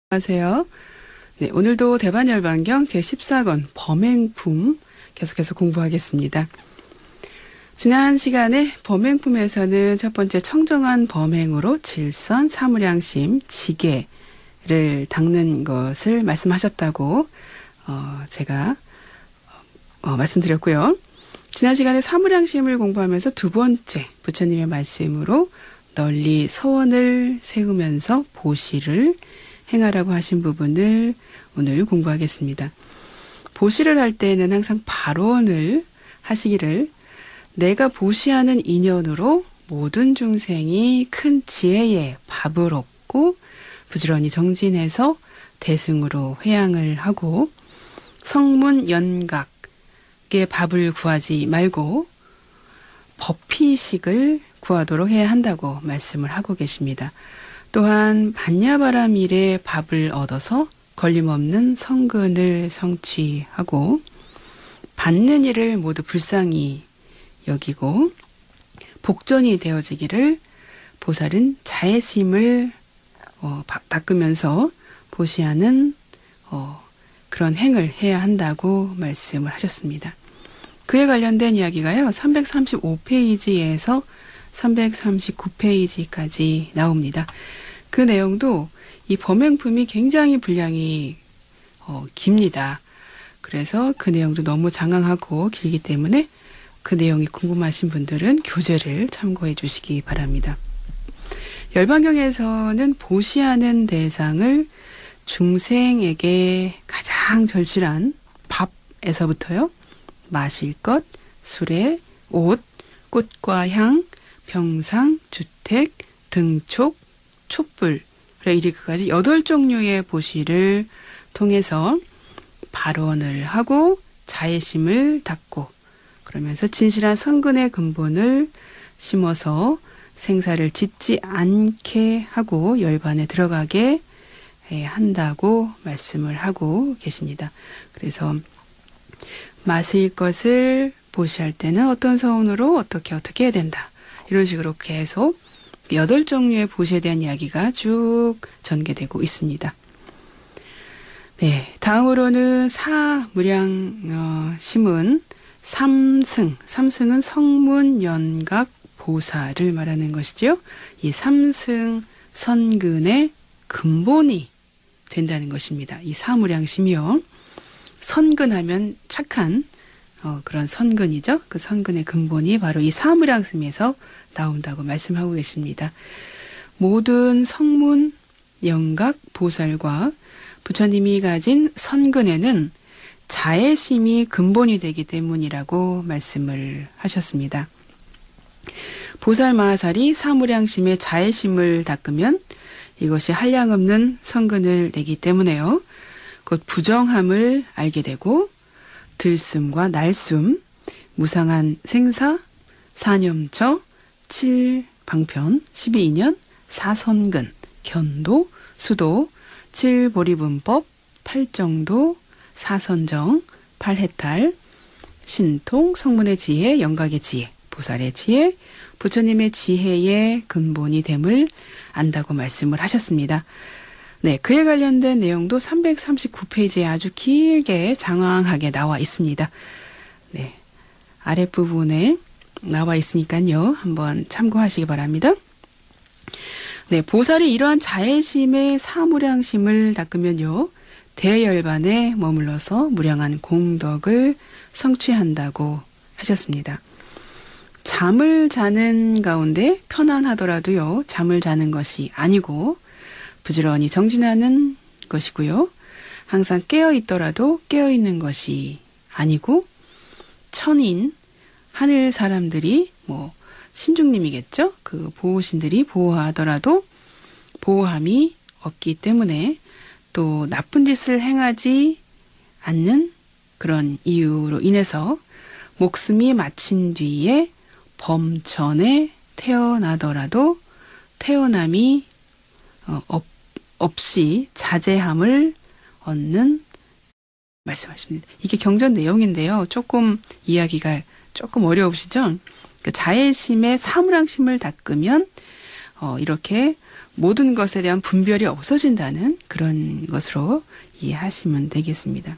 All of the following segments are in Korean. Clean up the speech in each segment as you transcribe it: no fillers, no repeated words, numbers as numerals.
안녕하세요. 네, 오늘도 대반열반경 제14권 범행품 계속해서 공부하겠습니다. 지난 시간에 범행품에서는 첫 번째 청정한 범행으로 질선, 사무량심, 지계를 닦는 것을 말씀하셨다고 제가 말씀드렸고요. 지난 시간에 사무량심을 공부하면서 두 번째 부처님의 말씀으로 널리 서원을 세우면서 보시를 행하라고 하신 부분을 오늘 공부하겠습니다. 보시를 할 때는 항상 발언을 하시기를 내가 보시하는 인연으로 모든 중생이 큰 지혜의 밥을 얻고 부지런히 정진해서 대승으로 회양을 하고 성문연각의 밥을 구하지 말고 법피식을 구하도록 해야 한다고 말씀을 하고 계십니다. 또한 반야바라밀의 밥을 얻어서 걸림없는 성근을 성취하고 받는 일을 모두 불쌍히 여기고 복전이 되어지기를 보살은 자애심을 닦으면서 보시하는 그런 행을 해야 한다고 말씀을 하셨습니다. 그에 관련된 이야기가요. 335페이지에서 339페이지까지 나옵니다. 그 내용도 이 범행품이 굉장히 분량이 깁니다. 그래서 그 내용도 너무 장황하고 길기 때문에 그 내용이 궁금하신 분들은 교재를 참고해 주시기 바랍니다. 열반경에서는 보시하는 대상을 중생에게 가장 절실한 밥에서부터요. 마실 것, 수레, 옷, 꽃과 향, 병상, 주택, 등촉, 촛불 이르기까지 8종류의 보시를 통해서 발언을 하고 자애심을 닦고 그러면서 진실한 성근의 근본을 심어서 생사를 짓지 않게 하고 열반에 들어가게 한다고 말씀을 하고 계십니다. 그래서 마실 것을 보시할 때는 어떤 서운으로 어떻게 해야 된다. 이런 식으로 계속 8종류의 보시에 대한 이야기가 쭉 전개되고 있습니다. 네, 다음으로는 사무량심은 삼승은 성문연각 보살을 말하는 것이죠. 이 삼승 선근의 근본이 된다는 것입니다. 이 사무량심이요. 선근하면 착한 그런 선근이죠. 그 선근의 근본이 바로 이 사무량심에서 나온다고 말씀하고 계십니다. 모든 성문, 영각, 보살과 부처님이 가진 선근에는 자애심이 근본이 되기 때문이라고 말씀을 하셨습니다. 보살 마하살이 사무량심의 자애심을 닦으면 이것이 한량없는 성근을 내기 때문에요. 곧 부정함을 알게 되고 들숨과 날숨, 무상한 생사, 사념처, 7방편, 12인연, 사선근, 견도, 수도, 7보리분법, 8정도, 사선정, 8해탈, 신통, 성문의 지혜, 영각의 지혜, 보살의 지혜, 부처님의 지혜의 근본이 됨을 안다고 말씀을 하셨습니다. 네, 그에 관련된 내용도 339페이지에 아주 길게 장황하게 나와 있습니다. 네, 아랫부분에 나와 있으니까요. 한번 참고하시기 바랍니다. 네, 보살이 이러한 자애심의 사무량심을 닦으면요. 대열반에 머물러서 무량한 공덕을 성취한다고 하셨습니다. 잠을 자는 가운데 편안하더라도요. 잠을 자는 것이 아니고 부지런히 정진하는 것이고요. 항상 깨어있더라도 깨어있는 것이 아니고 천인, 하늘 사람들이 신중님이겠죠. 그 보호신들이 보호하더라도 보호함이 없기 때문에 또 나쁜 짓을 행하지 않는 그런 이유로 인해서 목숨이 마친 뒤에 범천에 태어나더라도 태어남이 없이 자제함을 얻는 말씀하십니다. 이게 경전 내용인데요. 조금 이야기가 조금 어려우시죠? 그 자애심의 사무량심을 닦으면 이렇게 모든 것에 대한 분별이 없어진다는 그런 것으로 이해하시면 되겠습니다.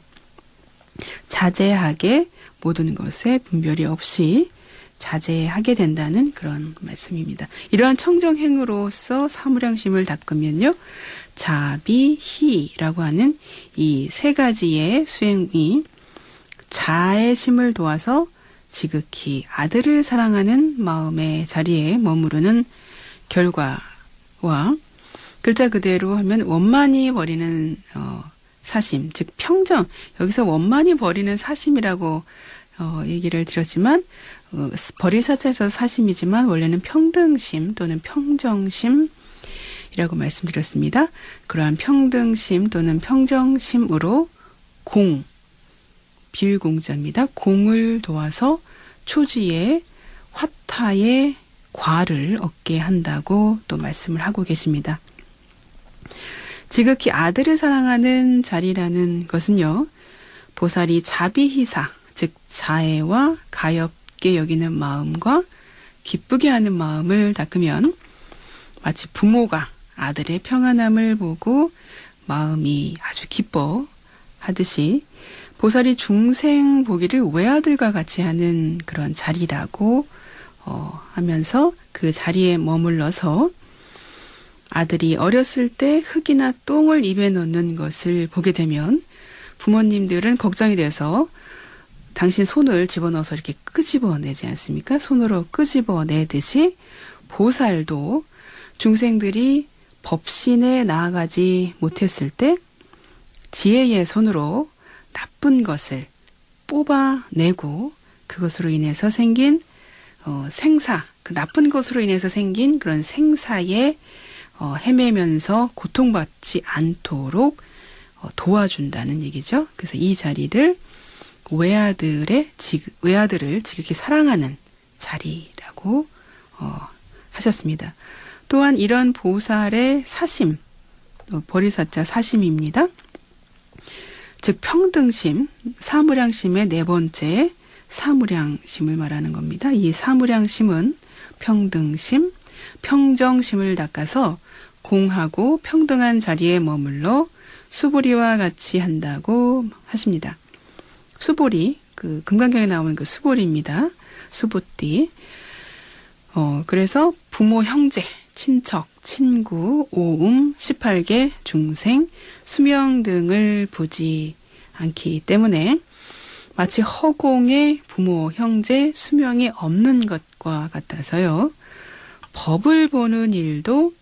자제하게 모든 것에 분별이 없이 자제하게 된다는 그런 말씀입니다. 이러한 청정행으로서 사무량심을 닦으면요. 자비희라고 하는 이 세 가지의 수행이 자의 심을 도와서 지극히 아들을 사랑하는 마음의 자리에 머무르는 결과와 글자 그대로 하면 원만히 버리는 사심, 즉 평정. 여기서 원만히 버리는 사심이라고 얘기를 드렸지만 버리사자에서 사심이지만 원래는 평등심 또는 평정심이라고 말씀드렸습니다. 그러한 평등심 또는 평정심으로 비율공자입니다. 공을 도와서 초지의 화타의 과를 얻게 한다고 또 말씀을 하고 계십니다. 지극히 아들을 사랑하는 자리라는 것은요. 보살이 자비희사, 즉 자애와 가엽게 여기는 마음과 기쁘게 하는 마음을 닦으면 마치 부모가 아들의 평안함을 보고 마음이 아주 기뻐하듯이 보살이 중생 보기를 외아들과 같이 하는 그런 자리라고 하면서 그 자리에 머물러서 아들이 어렸을 때 흙이나 똥을 입에 넣는 것을 보게 되면 부모님들은 걱정이 돼서 당신 손을 집어넣어서 이렇게 끄집어내지 않습니까? 손으로 끄집어내듯이 보살도 중생들이 법신에 나아가지 못했을 때 지혜의 손으로 나쁜 것을 뽑아내고 그것으로 인해서 생긴 생사, 그 나쁜 것으로 인해서 생긴 그런 생사에 헤매면서 고통받지 않도록 도와준다는 얘기죠. 그래서 이 자리를 외아들을 지극히 사랑하는 자리라고 하셨습니다. 또한 이런 보살의 사심, 버리사자 사심입니다. 즉 평등심, 사무량심의 네 번째 사무량심을 말하는 겁니다. 이 사무량심은 평등심, 평정심을 닦아서 공하고 평등한 자리에 머물러 수보리와 같이 한다고 하십니다. 수보리, 그 금강경에 나오는 그 수보리입니다. 수보띠. 그래서 부모, 형제, 친척, 친구, 오음, 18개, 중생, 수명 등을 보지 않기 때문에 마치 허공에 부모, 형제, 수명이 없는 것과 같아서요. 법을 보는 일도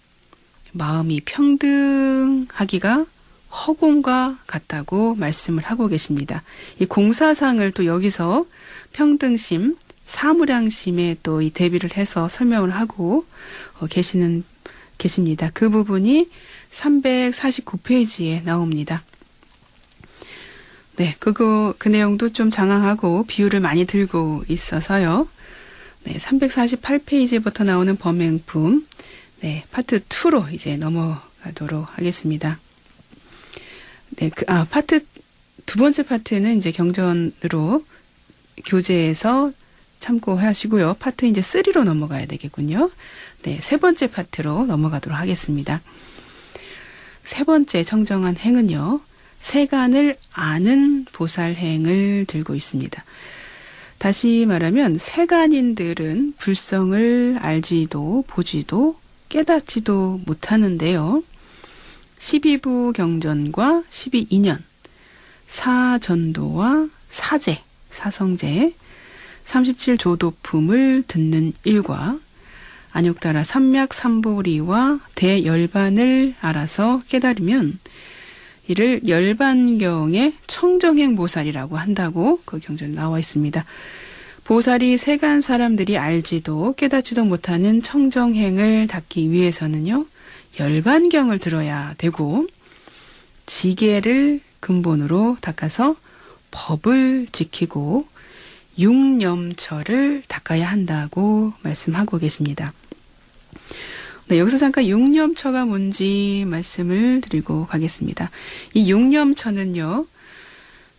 마음이 평등하기가 허공과 같다고 말씀을 하고 계십니다. 이 공사상을 또 여기서 평등심, 사무량심에 또 이 대비를 해서 설명을 하고 계십니다. 그 부분이 349페이지에 나옵니다. 네, 그 내용도 좀 장황하고 비유를 많이 들고 있어서요. 네, 348페이지부터 나오는 범행품, 네, 파트 2로 이제 넘어가도록 하겠습니다. 네, 두 번째 파트는 이제 경전으로 교재에서 참고하시고요. 파트 이제 3로 넘어가야 되겠군요. 네, 세 번째 파트로 넘어가도록 하겠습니다. 세 번째 청정한 행은요. 세간을 아는 보살행을 들고 있습니다. 다시 말하면 세간인들은 불성을 알지도 보지도 깨닫지도 못하는데요. 12부 경전과 12인연, 사전도와 사제, 사성제, 37조도품을 듣는 일과 안욕따라 삼맥삼보리와 대열반을 알아서 깨달으면 이를 열반경의 청정행 보살이라고 한다고 그 경전에 나와 있습니다. 보살이 세간 사람들이 알지도 깨닫지도 못하는 청정행을 닦기 위해서는요. 열반경을 들어야 되고 지계를 근본으로 닦아서 법을 지키고 육념처를 닦아야 한다고 말씀하고 계십니다. 네, 여기서 잠깐 육념처가 뭔지 말씀을 드리고 가겠습니다. 이 육념처는요.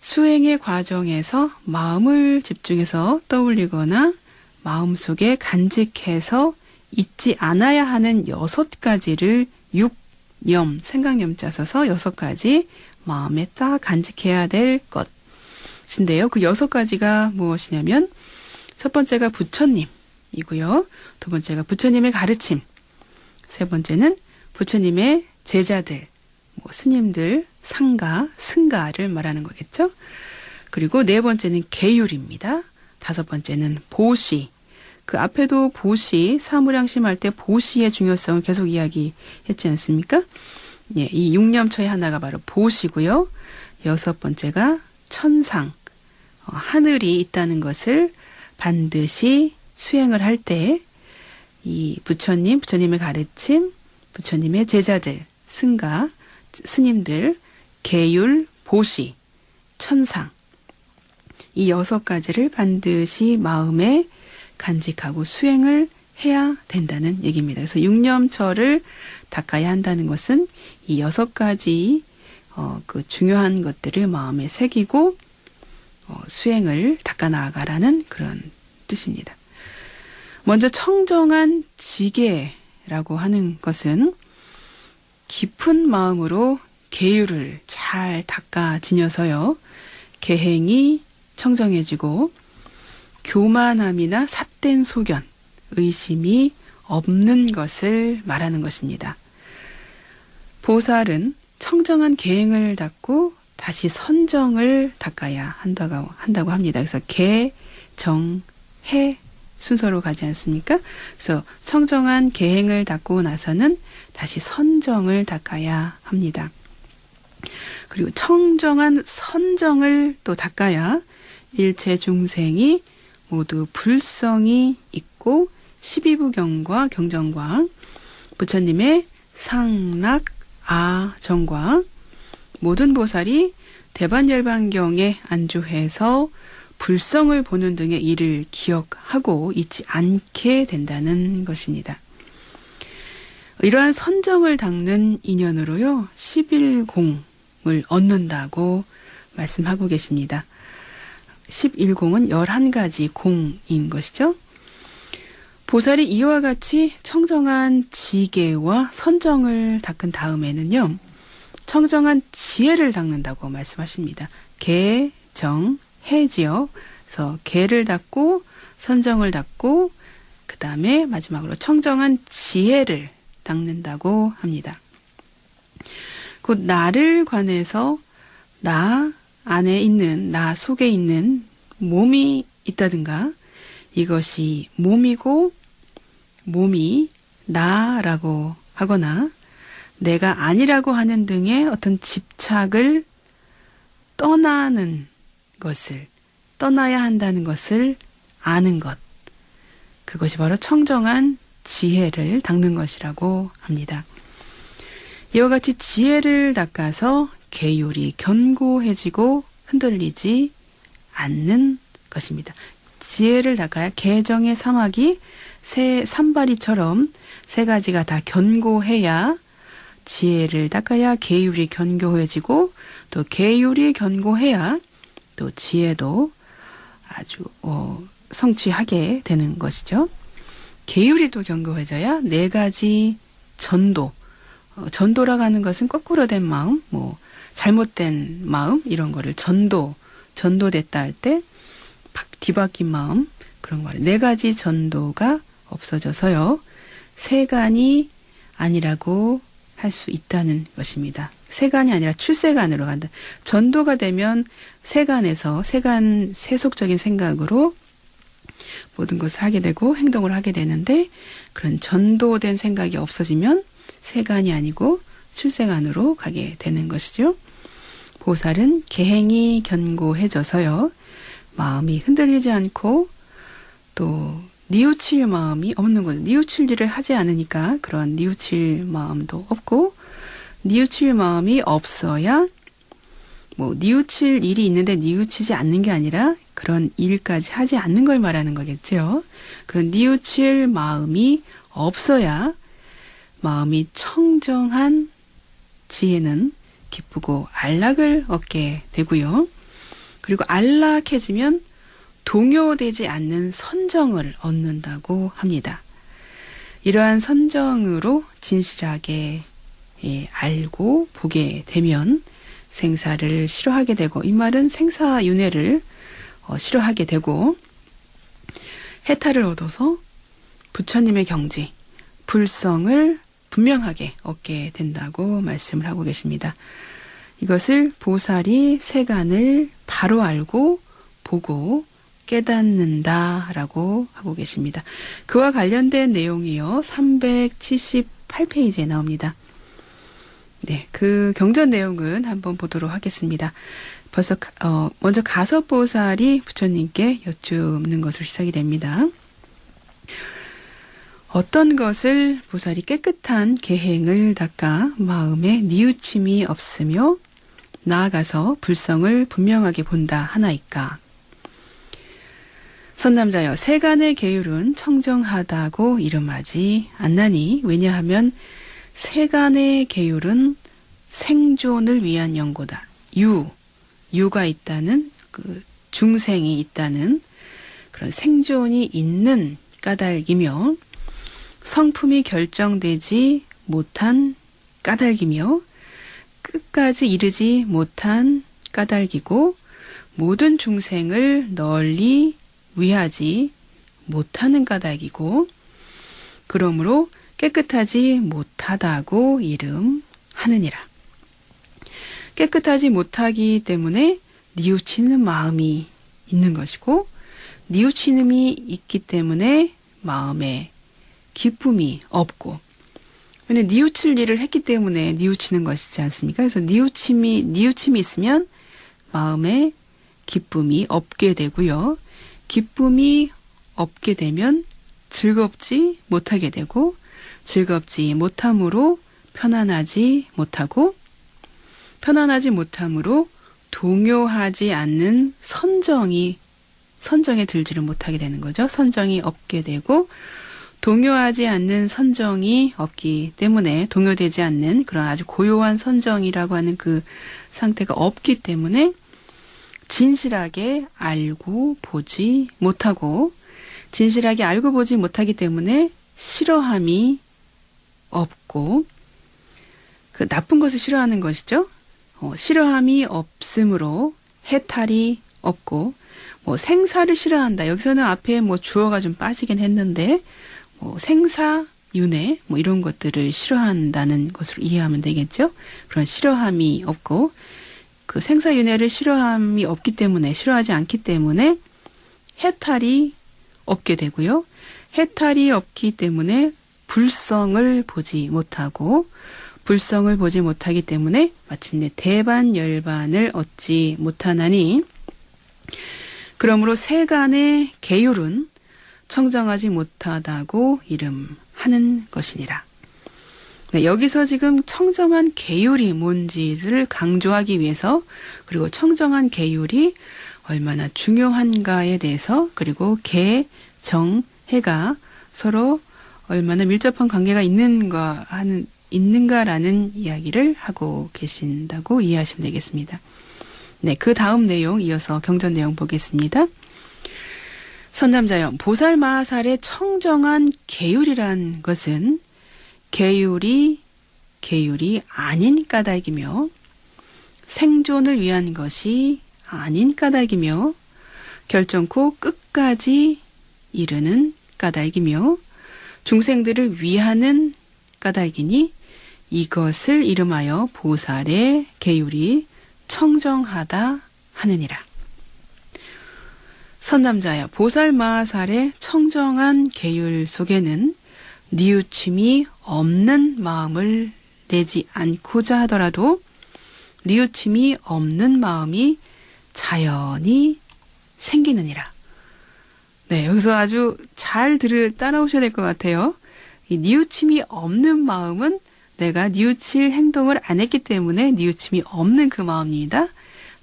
수행의 과정에서 마음을 집중해서 떠올리거나 마음속에 간직해서 잊지 않아야 하는 6가지를 육념, 생각념자 써서 6가지 마음에 딱 간직해야 될 것인데요. 그 6가지가 무엇이냐면 첫 번째가 부처님이고요. 두 번째가 부처님의 가르침, 세 번째는 부처님의 제자들, 스님들, 상가, 승가를 말하는 거겠죠. 그리고 네 번째는 계율입니다. 다섯 번째는 보시. 그 앞에도 보시, 사무량심할 때 보시의 중요성을 계속 이야기했지 않습니까? 예, 이 육념처의 하나가 바로 보시고요. 여섯 번째가 천상, 하늘이 있다는 것을 반드시 수행을 할 때 이 부처님, 부처님의 가르침, 부처님의 제자들, 승가, 스님들, 계율, 보시, 천상, 이 6가지를 반드시 마음에 간직하고 수행을 해야 된다는 얘기입니다. 그래서 육념처를 닦아야 한다는 것은 이 6가지 그 중요한 것들을 마음에 새기고 수행을 닦아 나아가라는 그런 뜻입니다. 먼저 청정한 지게라고 하는 것은 깊은 마음으로 계율을 잘 닦아 지녀서요. 계행이 청정해지고 교만함이나 삿된 소견, 의심이 없는 것을 말하는 것입니다. 보살은 청정한 계행을 닦고 다시 선정을 닦아야 한다고 합니다. 그래서 계, 정, 해 순서로 가지 않습니까? 그래서 청정한 계행을 닦고 나서는 다시 선정을 닦아야 합니다. 그리고 청정한 선정을 또 닦아야 일체 중생이 모두 불성이 있고 12부경과 경전과 부처님의 상락, 아정과 모든 보살이 대반열반경에 안주해서 불성을 보는 등의 일을 기억하고 잊지 않게 된다는 것입니다. 이러한 선정을 닦는 인연으로요, 11공을 얻는다고 말씀하고 계십니다. 11공은 11가지 공인 것이죠. 보살이 이와 같이 청정한 지계와 선정을 닦은 다음에는요, 청정한 지혜를 닦는다고 말씀하십니다. 계, 정, 해지요. 그래서 계를 닦고 선정을 닦고 그 다음에 마지막으로 청정한 지혜를 닦는다고 합니다. 곧 나를 관해서 나 안에 있는, 나 속에 있는 몸이 있다든가 이것이 몸이고 몸이 나라고 하거나 내가 아니라고 하는 등의 어떤 집착을 떠나는 것을, 떠나야 한다는 것을 아는 것, 그것이 바로 청정한 지혜를 닦는 것이라고 합니다. 이와 같이 지혜를 닦아서 계율이 견고해지고 흔들리지 않는 것입니다. 지혜를 닦아야 계정의 사막이 새 산바리처럼 세 가지가 다 견고해야, 지혜를 닦아야 계율이 견고해지고 또 계율이 견고해야 또 지혜도 아주 성취하게 되는 것이죠. 계율이 또 견고해져야 4가지 전도, 전도라고 하는 것은 거꾸로 된 마음, 잘못된 마음 이런 거를 전도됐다 할 때 뒤바뀐 마음, 그런 거를 4가지 전도가 없어져서요, 세간이 아니라고 할 수 있다는 것입니다. 세간이 아니라 출세간으로 간다. 전도가 되면 세간에서 세속적인 생각으로 모든 것을 하게 되고 행동을 하게 되는데, 그런 전도된 생각이 없어지면 세간이 아니고 출세간으로 가게 되는 것이죠. 보살은 계행이 견고해져서요, 마음이 흔들리지 않고 또 뉘우칠 마음이 없는 거죠. 뉘우칠 일을 하지 않으니까 그런 뉘우칠 마음도 없고, 뉘우칠 마음이 없어야 뉘우칠 일이 있는데 뉘우치지 않는 게 아니라 그런 일까지 하지 않는 걸 말하는 거겠죠. 그런 뉘우칠 마음이 없어야 마음이 청정한 지혜는 기쁘고 안락을 얻게 되고요. 그리고 안락해지면 동요되지 않는 선정을 얻는다고 합니다. 이러한 선정으로 진실하게 알고 보게 되면 생사를 싫어하게 되고, 이 말은 생사윤회를 싫어하게 되고, 해탈을 얻어서 부처님의 경지, 불성을 분명하게 얻게 된다고 말씀을 하고 계십니다. 이것을 보살이 세간을 바로 알고 보고 깨닫는다라고 하고 계십니다. 그와 관련된 내용이요, 378페이지에 나옵니다. 네, 그 경전 내용은 한번 보도록 하겠습니다. 벌써 먼저 가섭보살이 부처님께 여쭙는 것으로 시작이 됩니다. 어떤 것을 보살이 깨끗한 계행을 닦아 마음에 뉘우침이 없으며 나아가서 불성을 분명하게 본다 하나이까. 선남자여, 세간의 계율은 청정하다고 이름하지 않나니, 왜냐하면 세간의 계율은 생존을 위한 연고다. 유가 있다는, 그 중생이 있다는 그런 생존이 있는 까닭이며, 성품이 결정되지 못한 까닭이며, 끝까지 이르지 못한 까닭이고, 모든 중생을 널리 위하지 못하는 까닭이고, 그러므로 깨끗하지 못하다고 이름하느니라. 깨끗하지 못하기 때문에 뉘우치는 마음이 있는 것이고, 뉘우치음이 있기 때문에 마음에 기쁨이 없고, 왜냐면 뉘우칠 일을 했기 때문에 뉘우치는 것이지 않습니까? 그래서 뉘우침이 있으면 마음에 기쁨이 없게 되고요. 기쁨이 없게 되면 즐겁지 못하게 되고, 즐겁지 못함으로 편안하지 못하고, 편안하지 못함으로 동요하지 않는 선정에 들지를 못하게 되는 거죠. 선정이 없게 되고, 동요하지 않는 선정이 없기 때문에, 동요되지 않는 그런 아주 고요한 선정이라고 하는 그 상태가 없기 때문에 진실하게 알고 보지 못하고, 진실하게 알고 보지 못하기 때문에 싫어함이 없고, 그 나쁜 것을 싫어하는 것이죠. 싫어함이 없으므로 해탈이 없고, 생사를 싫어한다. 여기서는 앞에 주어가 좀 빠지긴 했는데, 생사윤회 이런 것들을 싫어한다는 것으로 이해하면 되겠죠. 그런 싫어함이 없고, 그 생사윤회를 싫어함이 없기 때문에, 싫어하지 않기 때문에 해탈이 없게 되고요. 해탈이 없기 때문에 불성을 보지 못하고, 불성을 보지 못하기 때문에 마침내 대반열반을 얻지 못하나니, 그러므로 세간의 계율은 청정하지 못하다고 이름하는 것이니라. 네, 여기서 지금 청정한 계율이 뭔지를 강조하기 위해서, 그리고 청정한 계율이 얼마나 중요한가에 대해서, 그리고 계, 정, 해가 서로 얼마나 밀접한 관계가 있는가라는 이야기를 하고 계신다고 이해하시면 되겠습니다. 네, 그 다음 내용 이어서 경전 내용 보겠습니다. 선남자여, 보살마하살의 청정한 계율이란 것은 계율이 아닌 까닭이며, 생존을 위한 것이 아닌 까닭이며, 결정코 끝까지 이르는 까닭이며, 중생들을 위하는 까닭이니, 이것을 이름하여 보살의 계율이 청정하다 하느니라. 선남자여, 보살마하살의 청정한 계율 속에는 뉘우침이 없는 마음을 내지 않고자 하더라도 뉘우침이 없는 마음이 자연히 생기느니라. 네, 여기서 아주 잘 따라오셔야 될 것 같아요. 이 뉘우침이 없는 마음은 내가 뉘우칠 행동을 안 했기 때문에 뉘우침이 없는 그 마음입니다.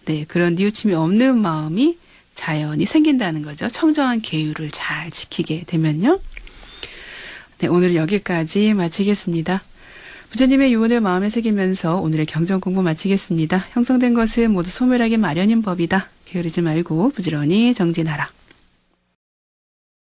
네, 그런 뉘우침이 없는 마음이 자연히 생긴다는 거죠. 청정한 계율을 잘 지키게 되면요. 네, 오늘 여기까지 마치겠습니다. 부처님의 유언을 마음에 새기면서 오늘의 경전 공부 마치겠습니다. 형성된 것은 모두 소멸하기 마련인 법이다. 게으르지 말고 부지런히 정진하라.